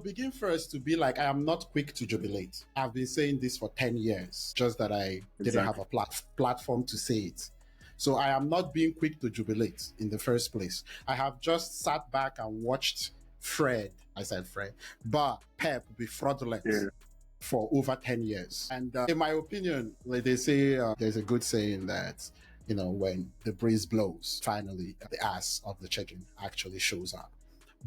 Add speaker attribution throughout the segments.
Speaker 1: Begin first to be like, I am not quick to jubilate. I've been saying this for 10 years, just that I didn't have a platform to say it. So I am not being quick to jubilate in the first place. I have just sat back and watched I said Fred, but Pep be fraudulent. Yeah. For over 10 years. And in my opinion, like they say, there's a good saying that, when the breeze blows, finally the ass of the chicken actually shows up.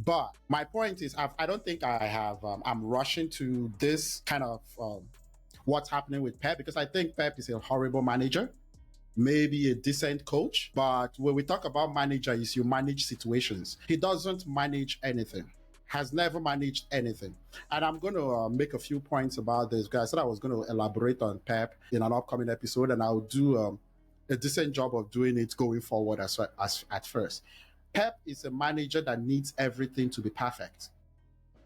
Speaker 1: But my point is, I don't think I have, I'm rushing to this kind of what's happening with Pep, because I think Pep is a horrible manager, maybe a decent coach. But when we talk about manager, is you manage situations. He doesn't manage anything. Has never managed anything. And I'm going to make a few points about this, because I said I was going to elaborate on Pep in an upcoming episode, and I'll do a decent job of doing it going forward as at first. Pep is a manager that needs everything to be perfect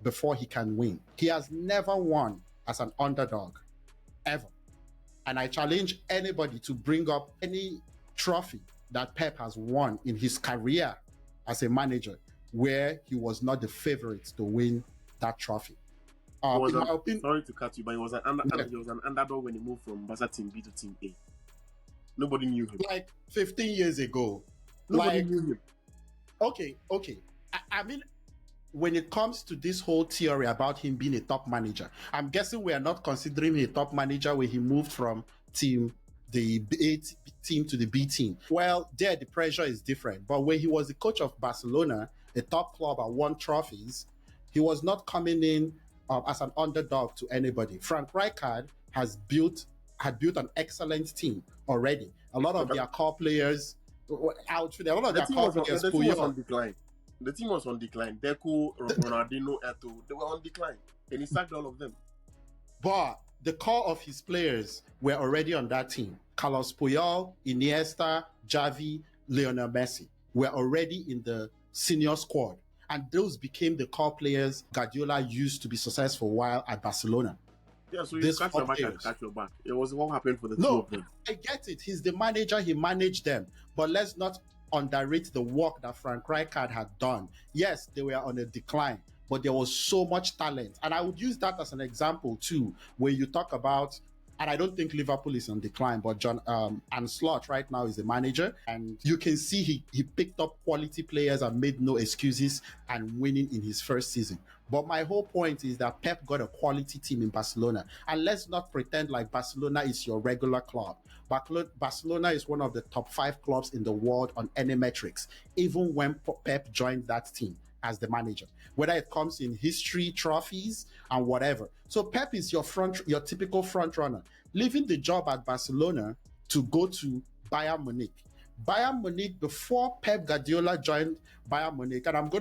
Speaker 1: before he can win. He has never won as an underdog, ever. And I challenge anybody to bring up any trophy that Pep has won in his career as a manager where he was not the favorite to win that trophy.
Speaker 2: Sorry to cut you, but he was an underdog when he moved from Barca Team B to Team A. Nobody knew him.
Speaker 1: Like 15 years ago.
Speaker 2: Nobody knew him.
Speaker 1: Okay. I mean, when it comes to this whole theory about him being a top manager, I'm guessing we are not considering him a top manager when he moved from the A team to the B team. Well, there the pressure is different. But when he was the coach of Barcelona, a top club and won trophies, he was not coming in as an underdog to anybody. Frank Rijkaard had built an excellent team already. A lot of their core players outfit. A lot of their core players.
Speaker 2: The team was on decline. The team was on decline. Deco, Ronaldinho, Eto'o, they were on decline, and he sacked all of them.
Speaker 1: But the core of his players were already on that team. Carlos Puyol, Iniesta, Xavi, Lionel Messi were already in the senior squad. And those became the core players Guardiola used to be successful while at Barcelona.
Speaker 2: Yeah, so you catch your back and catch your back. It was what happened for the two of them.
Speaker 1: I get it. He's the manager. He managed them. But let's not underrate the work that Frank Rijkaard had done. Yes, they were on a decline, but there was so much talent. And I would use that as an example too, where you talk about, and I don't think Liverpool is on decline, but John Ancelotti right now is the manager. And you can see he picked up quality players and made no excuses and winning in his first season. But my whole point is that Pep got a quality team in Barcelona. And let's not pretend like Barcelona is your regular club. Barcelona is one of the top 5 clubs in the world on any metrics, even when Pep joined that team as the manager, whether it comes in history, trophies, and whatever. So Pep is your typical front runner, leaving the job at Barcelona to go to Bayern Munich. Bayern Munich, before Pep Guardiola joined Bayern Munich, and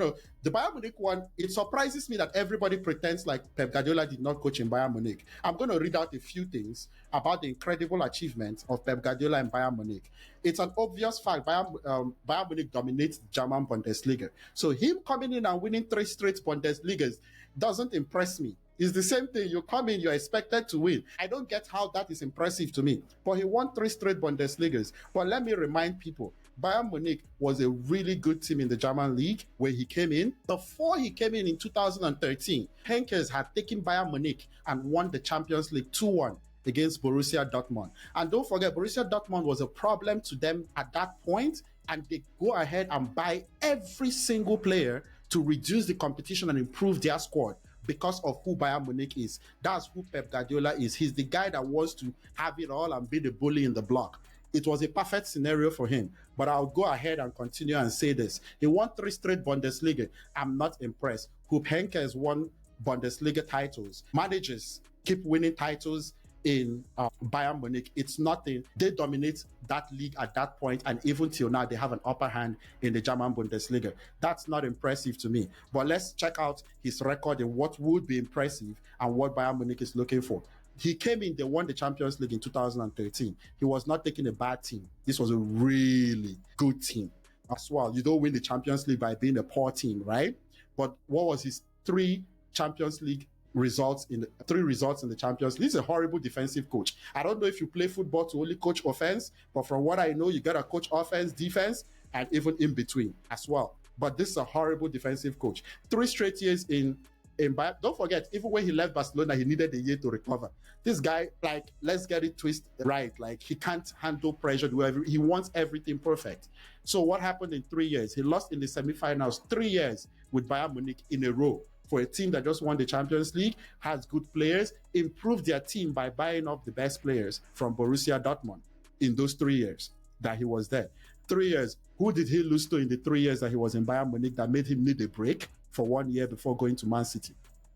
Speaker 1: the Bayern Munich one, it surprises me that everybody pretends like Pep Guardiola did not coach in Bayern Munich. I'm going to read out a few things about the incredible achievements of Pep Guardiola in Bayern Munich. It's an obvious fact, Bayern Munich dominates German Bundesliga. So him coming in and winning 3 straight Bundesligas doesn't impress me. It's the same thing. You come in, you're expected to win. I don't get how that is impressive to me. But he won 3 straight Bundesligas. But let me remind people, Bayern Munich was a really good team in the German league when he came in. Before he came in 2013, Henkes had taken Bayern Munich and won the Champions League 2-1 against Borussia Dortmund. And don't forget, Borussia Dortmund was a problem to them at that point, and they go ahead and buy every single player to reduce the competition and improve their squad. Because of who Bayern Munich is. That's who Pep Guardiola is. He's the guy that wants to have it all and be the bully in the block. It was a perfect scenario for him. But I'll go ahead and continue and say this. He won 3 straight Bundesliga. I'm not impressed. Jupp Heynckes won Bundesliga titles. Managers keep winning titles in Bayern Munich. It's nothing. They dominate that league at that point, and even till now, they have an upper hand in the German Bundesliga. That's not impressive to me. But let's check out his record and what would be impressive and what Bayern Munich is looking for. He came in, they won the Champions League in 2013. He was not taking a bad team. This was a really good team as well. You don't win the Champions League by being a poor team, right? But what was his 3 Champions League results in the Champions League? He's a horrible defensive coach. I don't know if you play football to only coach offense, but from what I know, you gotta coach offense, defense, and even in between as well. But this is a horrible defensive coach. 3 straight years in Don't forget, even when he left Barcelona, he needed a year to recover. This guy, like, let's get it twisted right. Like, he can't handle pressure. He wants everything perfect. So what happened in 3 years? He lost in the semifinals 3 years with Bayern Munich in a row for a team that just won the Champions League, has good players, improved their team by buying up the best players from Borussia Dortmund in those 3 years that he was there. 3 years. Who did he lose to in the 3 years that he was in Bayern Munich that made him need a break for 1 year before going to Man City?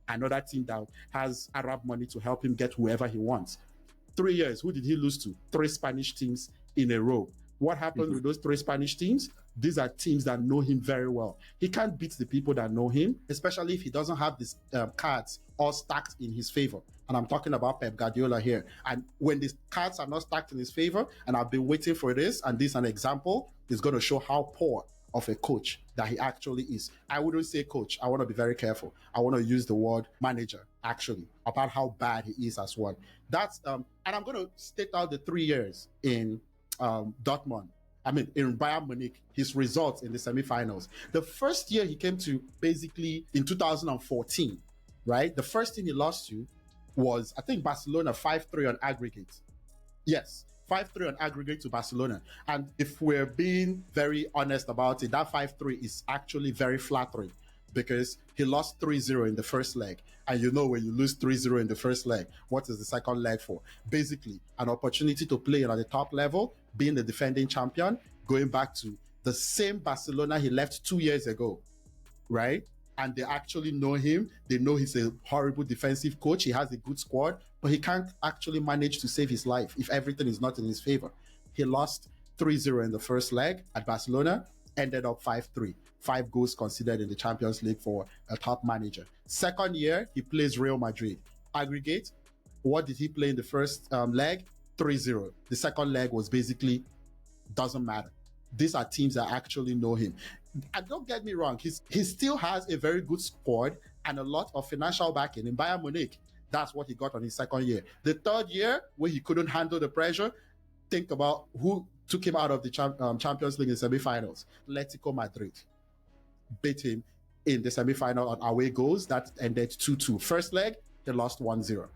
Speaker 1: Another team that has Arab money to help him get whoever he wants. 3 years. Who did he lose to? 3 Spanish teams in a row. What happened with those 3 Spanish teams? These are teams that know him very well. He can't beat the people that know him, especially if he doesn't have these cards all stacked in his favor. And I'm talking about Pep Guardiola here. And when these cards are not stacked in his favor, and I've been waiting for this, and this is an example, is going to show how poor of a coach that he actually is. I wouldn't say coach. I want to be very careful. I want to use the word manager, actually, about how bad he is as well. That's and I'm going to state out the 3 years in Dortmund. In Bayern Munich, his results in the semifinals. The first year he came to, basically in 2014, right? The first thing he lost to was, I think, Barcelona 5-3 on aggregate. Yes, 5-3 on aggregate to Barcelona. And if we're being very honest about it, that 5-3 is actually very flattering because he lost 3-0 in the first leg. And you know, when you lose 3-0 in the first leg, what is the second leg for? Basically, an opportunity to play at the top level, being the defending champion, going back to the same Barcelona he left 2 years ago, right? And they actually know him. They know he's a horrible defensive coach. He has a good squad, but he can't actually manage to save his life if everything is not in his favor. He lost 3-0 in the first leg at Barcelona, ended up 5-3. 5 goals considered in the Champions League for a top manager. Second year, he plays Real Madrid. Aggregate, what did he play in the first leg? 3-0. The second leg was basically, doesn't matter. These are teams that actually know him. And don't get me wrong, he still has a very good squad and a lot of financial backing in Bayern Munich. That's what he got on his second year. The third year, where he couldn't handle the pressure, think about who took him out of the Champions League in semifinals. Atletico Madrid beat him in the semifinal on away goals. That ended 2-2. First leg, they lost 1-0.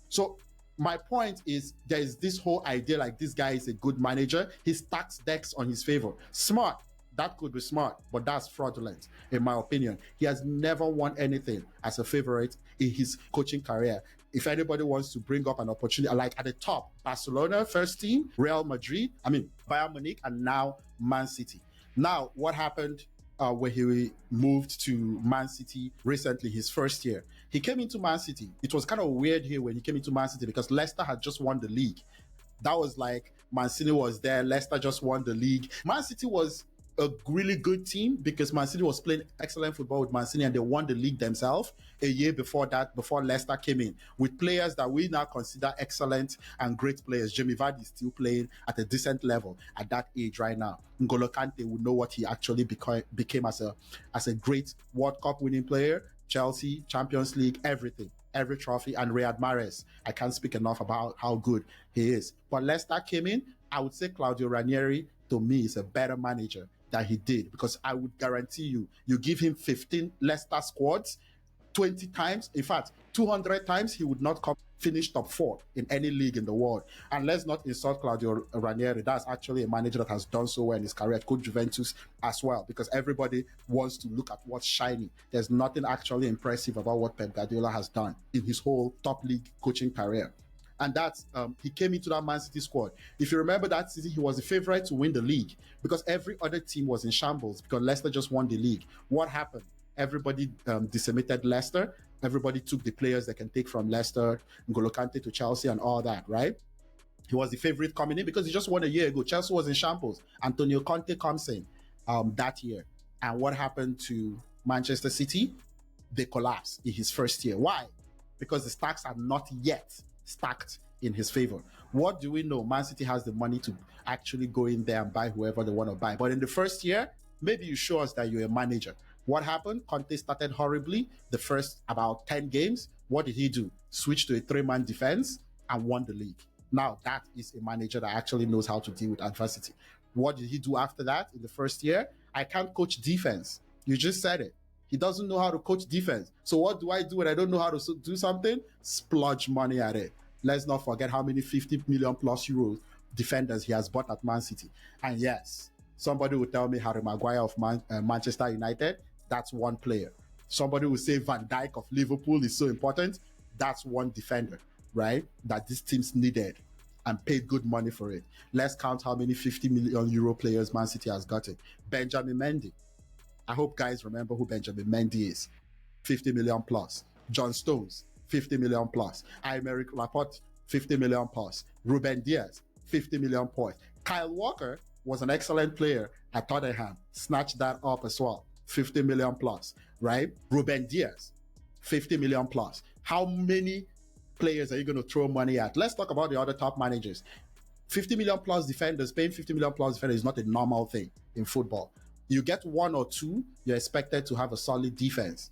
Speaker 1: So my point is, there is this whole idea like this guy is a good manager. He stacks decks on his favor. Smart. That could be smart, but that's fraudulent, in my opinion. He has never won anything as a favorite in his coaching career. If anybody wants to bring up an opportunity, like at the top, Barcelona, first team, Real Madrid, Bayern Munich, and now Man City. Now, what happened when he moved to Man City recently, his first year? He came into Man City. It was kind of weird here when he came into Man City because Leicester had just won the league. That was like Mancini was there. Leicester just won the league. Man City was a really good team because Man City was playing excellent football with Mancini and they won the league themselves a year before that, before Leicester came in, with players that we now consider excellent and great players. Jamie Vardy is still playing at a decent level at that age right now. N'Golo Kante would know what he actually became as a great World Cup winning player, Chelsea, Champions League, everything, every trophy, and Riyad Mahrez. I can't speak enough about how good he is. But Leicester came in. I would say Claudio Ranieri, to me, is a better manager that he did, because I would guarantee you give him 15 Leicester squads 20 times, in fact 200 times, he would not finish top 4 in any league in the world. And let's not insult Claudio Ranieri. That's actually a manager that has done so well in his career, coach Juventus as well, because everybody wants to look at what's shiny. There's nothing actually impressive about what Pep Guardiola has done in his whole top league coaching career. And that's, he came into that Man City squad. If you remember that season, he was the favorite to win the league because every other team was in shambles because Leicester just won the league. What happened? Everybody decimated Leicester. Everybody took the players they can take from Leicester, N'Golo Kante to Chelsea and all that, right? He was the favorite coming in because he just won a year ago. Chelsea was in shambles. Antonio Conte comes in that year. And what happened to Manchester City? They collapsed in his first year. Why? Because the stacks are not yet stacked in his favor. What do we know? Man City has the money to actually go in there and buy whoever they want to buy. But in the first year, maybe you show us that you're a manager. What happened? Conte started horribly the first about 10 games. What did he do? Switch to a 3-man defense and won the league. Now that is a manager that actually knows how to deal with adversity. What did he do after that in the first year? I can't coach defense. You just said it. He doesn't know how to coach defense. So what do I do when I don't know how to do something? Splurge money at it. Let's not forget how many 50 million plus euros defenders he has bought at Man City. And yes, somebody will tell me Harry Maguire of Manchester United, that's one player. Somebody will say Van Dijk of Liverpool is so important. That's one defender, right? That these teams needed and paid good money for it. Let's count how many 50 million euro players Man City has gotten. Benjamin Mendy. I hope guys remember who Benjamin Mendy is. 50 million plus. John Stones, 50 million plus. Aymeric Laporte, 50 million plus. Ruben Diaz, 50 million plus. Kyle Walker was an excellent player at Tottenham. Snatched that up as well. 50 million plus, right? Ruben Diaz, 50 million plus. How many players are you going to throw money at? Let's talk about the other top managers. 50 million plus defenders, paying 50 million plus defenders is not a normal thing in football. You get one or two, you're expected to have a solid defense.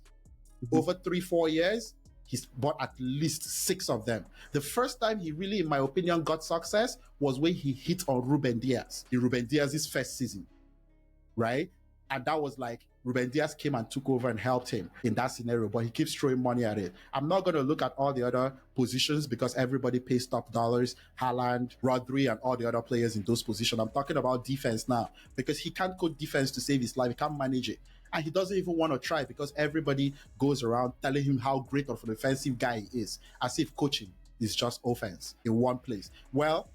Speaker 1: Over 3-4 years, he's bought at least 6 of them. The first time he really, in my opinion, got success was when he hit on Ruben Diaz in Ruben Diaz's first season, right? And that was like, Ruben Diaz came and took over and helped him in that scenario, but he keeps throwing money at it. I'm not going to look at all the other positions because everybody pays top dollars, Haaland, Rodri, and all the other players in those positions. I'm talking about defense now because he can't coach defense to save his life. He can't manage it. And he doesn't even want to try because everybody goes around telling him how great of an offensive guy he is, as if coaching is just offense in one place. Well,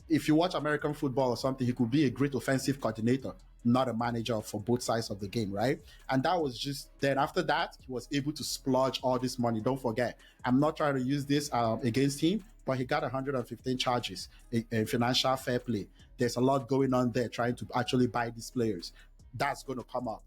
Speaker 1: if you watch American football or something, he could be a great offensive coordinator, not a manager for both sides of the game, right? And that was just, then after that, he was able to splurge all this money. Don't forget, I'm not trying to use this against him, but he got 115 charges in financial fair play. There's a lot going on there trying to actually buy these players. That's going to come up.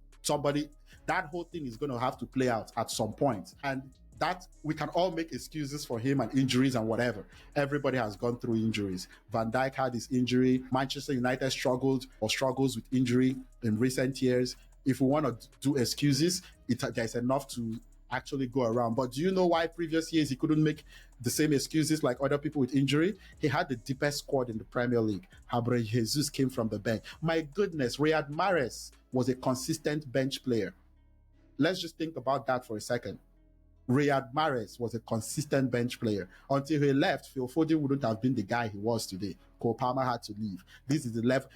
Speaker 1: That whole thing is going to have to play out at some point. And that we can all make excuses for him and injuries and whatever. Everybody has gone through injuries. Van Dijk had his injury. Manchester United struggled or struggles with injury in recent years. If we want to do excuses, there's enough to actually go around. But do you know why previous years he couldn't make the same excuses like other people with injury? He had the deepest squad in the Premier League. Gabriel Jesus came from the bench. My goodness, Riyad Mahrez was a consistent bench player. Let's just think about that for a second. Riyad Mahrez was a consistent bench player. Until he left, Phil Foden wouldn't have been the guy he was today. Cole Palmer had to leave. This is the level,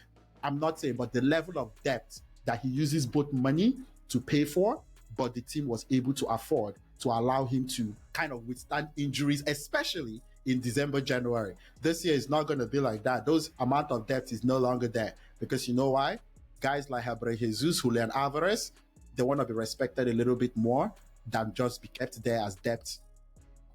Speaker 1: I'm not saying, but the level of depth that he uses both money to pay for, but the team was able to afford to allow him to kind of withstand injuries, especially in December, January. This year is not going to be like that. Those amount of depth is no longer there because you know why? Guys like Gabriel Jesus, Julian Alvarez, they want to be respected a little bit more than just be kept there as depth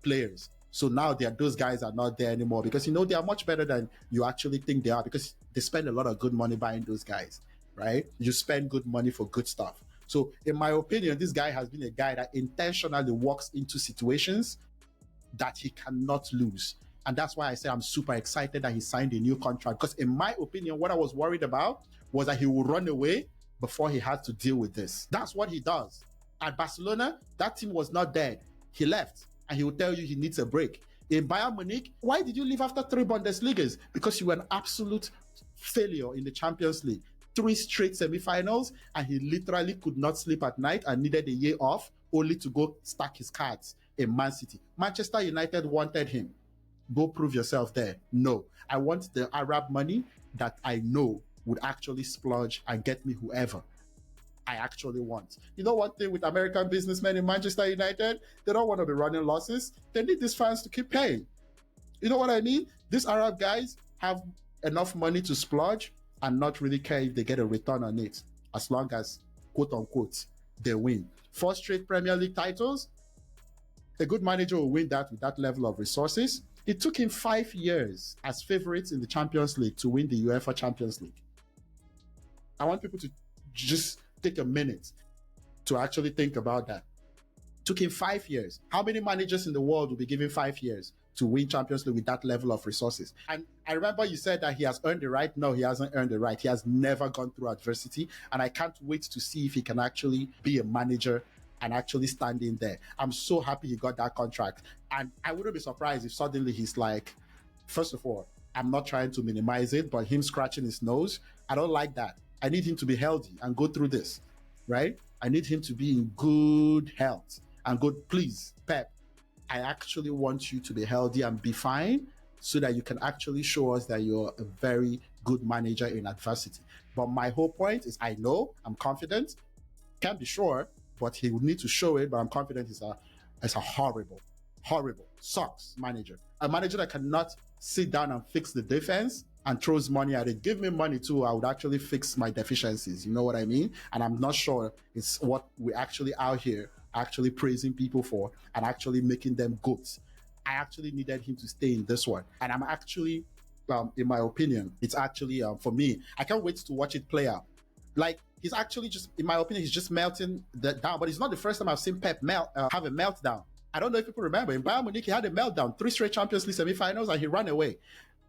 Speaker 1: players. So now those guys are not there anymore because, you know, they are much better than you actually think they are because they spend a lot of good money buying those guys, right? You spend good money for good stuff. So in my opinion, this guy has been a guy that intentionally walks into situations that he cannot lose. And that's why I say I'm super excited that he signed a new contract because in my opinion, what I was worried about was that he would run away before he had to deal with this. That's what he does. At Barcelona, that team was not dead. He left, and he will tell you he needs a break. In Bayern Munich, why did you leave after 3 Bundesligas? Because you were an absolute failure in the Champions League. 3 straight semifinals, and he literally could not sleep at night and needed a year off only to go stack his cards in Man City. Manchester United wanted him. Go prove yourself there. No, I want the Arab money that I know would actually splurge and get me whoever I actually want. You know one thing with American businessmen in Manchester United? They don't want to be running losses. They need these fans to keep paying. You know what I mean? These Arab guys have enough money to splurge and not really care if they get a return on it, as long as, quote unquote, they win. 4 straight Premier League titles. A good manager will win that with that level of resources. It took him 5 years as favorites in the Champions League to win the UEFA Champions League. I want people to just take a minute to actually think about that. It took him 5 years. How many managers in the world will be given 5 years to win Champions League with that level of resources? And I remember you said that he has earned the right. No, he hasn't earned the right. He has never gone through adversity. And I can't wait to see if he can actually be a manager and actually stand in there. I'm so happy he got that contract. And I wouldn't be surprised if suddenly he's like, first of all, I'm not trying to minimize it, but him scratching his nose, I don't like that. I need him to be healthy and go through this, right? I need him to be in good health and good. Please, Pep, I actually want you to be healthy and be fine so that you can actually show us that you're a very good manager in adversity. But my whole point is I know, I'm confident, can't be sure, but he would need to show it. But I'm confident he's a horrible, sucks manager. A manager that cannot sit down and fix the defense and throws money at it. Give me money too, I would actually fix my deficiencies. You know what I mean? And I'm not sure it's what we're actually out here actually praising people for and actually making them goods. I actually needed him to stay in this one. And I'm actually, in my opinion, it's actually, for me, I can't wait to watch it play out. Like, he's actually just, in my opinion, he's just melting down. But it's not the first time I've seen Pep have a meltdown. I don't know if people remember, in Bayern Munich, he had a meltdown, 3 straight Champions League semifinals, and he ran away.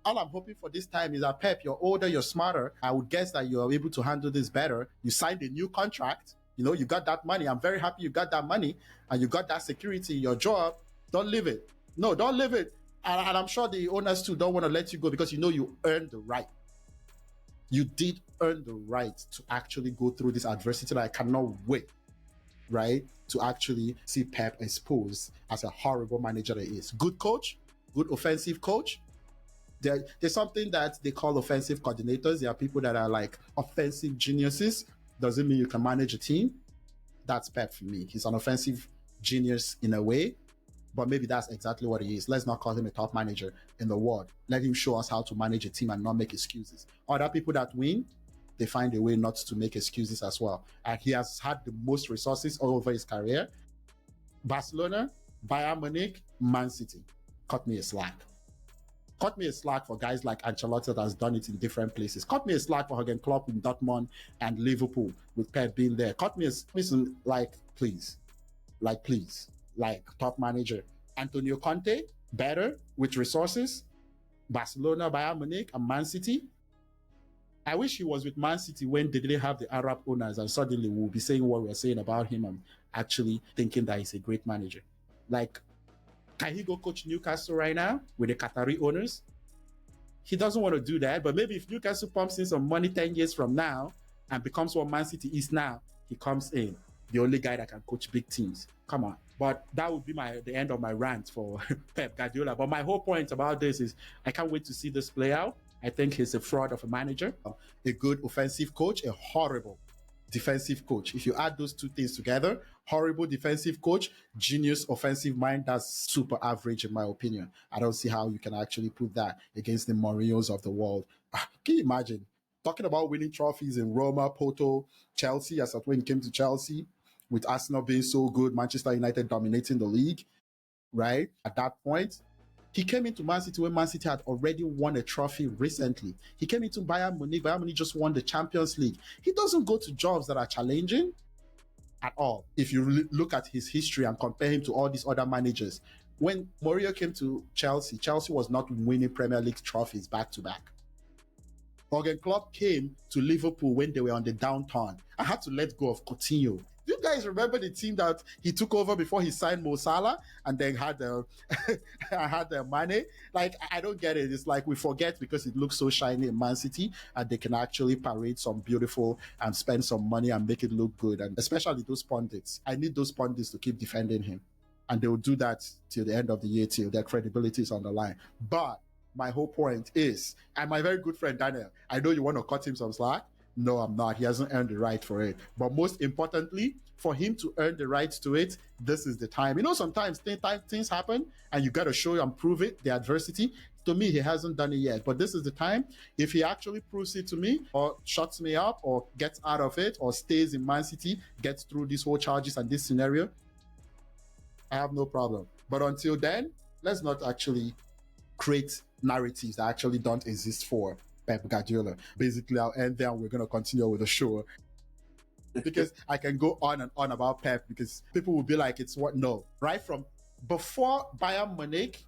Speaker 1: All I'm hoping for this time is that, Pep, you're older, you're smarter. I would guess that you're able to handle this better. You signed a new contract. You know, you got that money. I'm very happy you got that money and you got that security in your job. Don't leave it. No, don't leave it. And I'm sure the owners too don't want to let you go because you know you earned the right. You did earn the right to actually go through this adversity that I cannot wait, right, to actually see Pep exposed as a horrible manager that he is. Good coach, good offensive coach. There's something that they call offensive coordinators. There are people that are like offensive geniuses. Doesn't mean you can manage a team. That's Pep for me. He's an offensive genius in a way, but maybe that's exactly what he is. Let's not call him a top manager in the world. Let him show us how to manage a team and not make excuses. Other people that win, they find a way not to make excuses as well. And he has had the most resources all over his career. Barcelona, Bayern Munich, Man City. Cut me a slack. Cut me a slack for guys like Ancelotti that has done it in different places. Cut me a slack for Jurgen Klopp in Dortmund and Liverpool with Pep being there. Cut me a listen, like, please. Like, top manager. Antonio Conte, better with resources. Barcelona, Bayern Munich, and Man City. I wish he was with Man City when they didn't have the Arab owners and suddenly we'll be saying what we're saying about him and actually thinking that he's a great manager. Like, can he go coach Newcastle right now with the Qatari owners? He doesn't want to do that, but maybe if Newcastle pumps in some money 10 years from now and becomes what Man City is now, he comes in, the only guy that can coach big teams. Come on. But that would be the end of my rant for Pep Guardiola. But my whole point about this is I can't wait to see this play out. I think he's a fraud of a manager, a good offensive coach, a horrible defensive coach. If you add those two things together, horrible defensive coach, genius offensive mind, that's super average in my opinion. I don't see how you can actually put that against the Mourinhos of the world. Can you imagine talking about winning trophies in Roma, Porto, Chelsea, as when he came to Chelsea, with Arsenal being so good, Manchester United dominating the league, right? At that point, he came into Man City when Man City had already won a trophy recently. He came into Bayern Munich. Bayern Munich just won the Champions League. He doesn't go to jobs that are challenging at all. If you look at his history and compare him to all these other managers, when Mourinho came to Chelsea, Chelsea was not winning Premier League trophies back to back. Jurgen Klopp came to Liverpool when they were on the downturn. I had to let go of Coutinho. Do you guys remember the team that he took over before he signed Mo Salah and then had the Mane? Like, I don't get it. It's like we forget because it looks so shiny in Man City and they can actually parade some beautiful and spend some money and make it look good. And especially those pundits. I need those pundits to keep defending him. And they will do that till the end of the year, till their credibility is on the line. But my whole point is, and my very good friend Daniel, I know you want to cut him some slack. No, I'm not. He hasn't earned the right for it. But most importantly, for him to earn the right to it, this is the time. You know, sometimes things happen and you got to show and prove it, the adversity. To me, he hasn't done it yet. But this is the time. If he actually proves it to me or shuts me up or gets out of it or stays in Man City, gets through these whole charges and this scenario, I have no problem. But until then, let's not actually create narratives that actually don't exist for Pep Guardiola. Basically, I'll end there and we're going to continue with the show. Because I can go on and on about Pep because people will be like, it's what? No. Right from before Bayern Munich,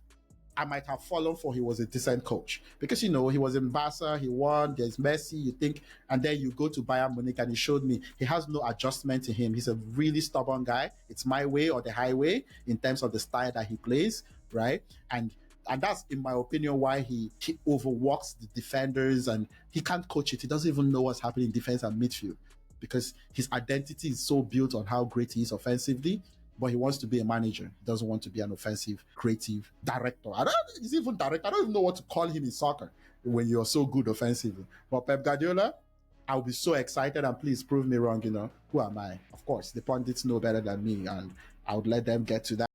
Speaker 1: I might have fallen for he was a decent coach. Because, you know, he was in Barca, he won, there's Messi, you think, and then you go to Bayern Munich and he showed me he has no adjustment in him. He's a really stubborn guy. It's my way or the highway in terms of the style that he plays, right? And that's, in my opinion, why he overworks the defenders and he can't coach it. He doesn't even know what's happening in defense and midfield. because his identity is so built on how great he is offensively. But he wants to be a manager. He doesn't want to be an offensive, creative director. He's even director. I don't even know what to call him in soccer when you're so good offensively. But Pep Guardiola, I'll be so excited, and please prove me wrong. Who am I? Of course, the pundits know better than me, and I would let them get to that.